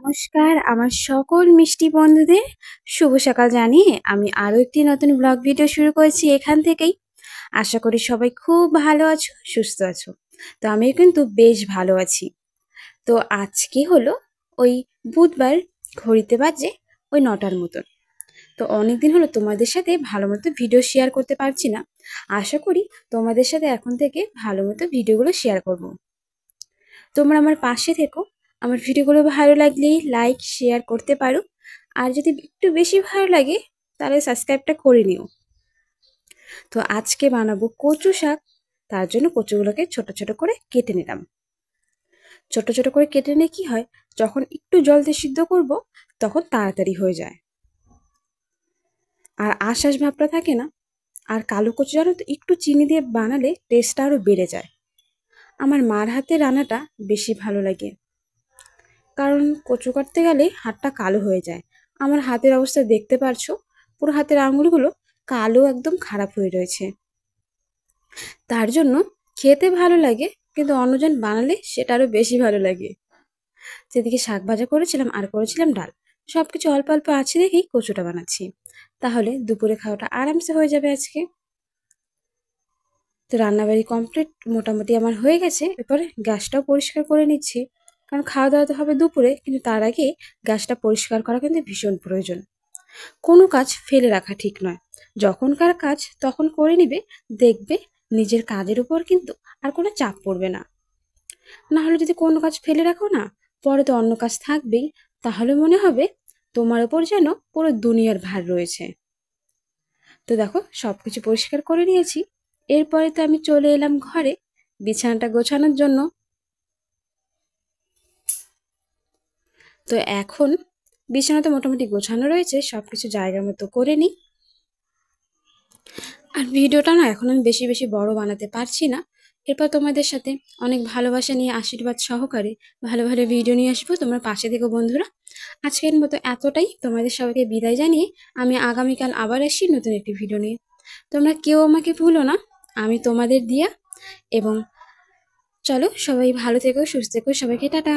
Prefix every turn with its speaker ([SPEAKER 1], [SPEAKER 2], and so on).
[SPEAKER 1] নমস্কার আমার সকল মিষ্টি বন্ধুদের শুভ সকাল জানিয়ে আমি আরও একটি নতুন ব্লগ ভিডিও শুরু করেছি এখান থেকেই। আশা করি সবাই খুব ভালো আছো, সুস্থ আছো। তো আমিও কিন্তু বেশ ভালো আছি। তো আজকে হলো ওই বুধবার, ঘড়িতে বাজে ওই 9টার মতন। তো অনেকদিন হলো তোমাদের সাথে ভালো মতো ভিডিও শেয়ার করতে পারছি না। আশা করি তোমাদের সাথে এখন থেকে ভালো মতো ভিডিওগুলো শেয়ার করব। তোমরা আমার পাশে থেকো। আমার ভিডিওগুলো ভালো লাগলে লাইক শেয়ার করতে পারো, আর যদি একটু বেশি ভালো লাগে তাহলে সাবস্ক্রাইবটা করে নিও। তো আজকে বানাবো কচু শাক। তার জন্য কচুগুলোকে ছোট ছোট করে কেটে নিলাম। ছোট ছোট করে কেটে নিলে কি হয়, যখন একটু জল দিয়ে সিদ্ধ করব তখন তাড়াতাড়ি হয়ে যায়, আর আশ্বাস ভাবটা থাকে না। আর কালো কচু জানো তো, একটু চিনি দিয়ে বানালে টেস্টটা আরও বেড়ে যায়। আমার মার হাতের রান্নাটা বেশি ভালো লাগে, কারণ কচু কাটতে গেলে হাতটা কালো হয়ে যায়। আমার হাতের অবস্থা দেখতে পারছো, পুরো হাতের আঙুলগুলো কালো, একদম খারাপ হয়ে রয়েছে। তার জন্য খেতে ভালো লাগে, কিন্তু অন্যজন বানালে সেটা আরও বেশি ভালো লাগে। সেদিকে শাক ভাজা করেছিলাম আর করেছিলাম ডাল, সব কিছু অল্প অল্প আছে দেখেই কচুটা বানাচ্ছি। তাহলে দুপুরে খাওয়াটা আরামসে হয়ে যাবে আজকে। তো রান্নাবাড়ি কমপ্লিট মোটামুটি আমার হয়ে গেছে। এরপরে গ্যাসটাও পরিষ্কার করে নিচ্ছি, কারণ খাওয়া দাওয়া তো হবে দুপুরে, কিন্তু তার আগে গ্যাসটা পরিষ্কার করা কিন্তু ভীষণ প্রয়োজন। কোনো কাজ ফেলে রাখা ঠিক নয়, যখনকার কাজ তখন করে নিবে, দেখবে নিজের কাজের উপর কিন্তু আর কোনো চাপ পড়বে না। না হলে যদি কোনো কাজ ফেলে রাখো না, পরে তো অন্য কাজ থাকবেই, তাহলে মনে হবে তোমার ওপর যেন পুরো দুনিয়ার ভার রয়েছে। তো দেখো সব কিছু পরিষ্কার করে নিয়েছি। এরপরে তো আমি চলে এলাম ঘরে বিছানাটা গোছানোর জন্য। তো এখন বিছানাটা মোটামুটি গোছানো রয়েছে, সব কিছু জায়গা মতো করে নিই। আর ভিডিওটা না এখন আমি বেশি বেশি বড় বানাতে পারছি না। এরপর তোমাদের সাথে অনেক ভালোবাসা নিয়ে, আশীর্বাদ সহকারে ভালো ভালো ভিডিও নিয়ে আসবো। তোমরা পাশে থেকো বন্ধুরা। আজকের মতো এতটাই, তোমাদের সবাইকে বিদায় জানিয়ে আমি আগামীকাল আবার আসি নতুন একটি ভিডিও নিয়ে। তোমরা কেউ আমাকে ভুলো না, আমি তোমাদের দিয়া। এবং চলো সবাই ভালো থেকো, সুস্থ থেকো, সবাইকে টাটা।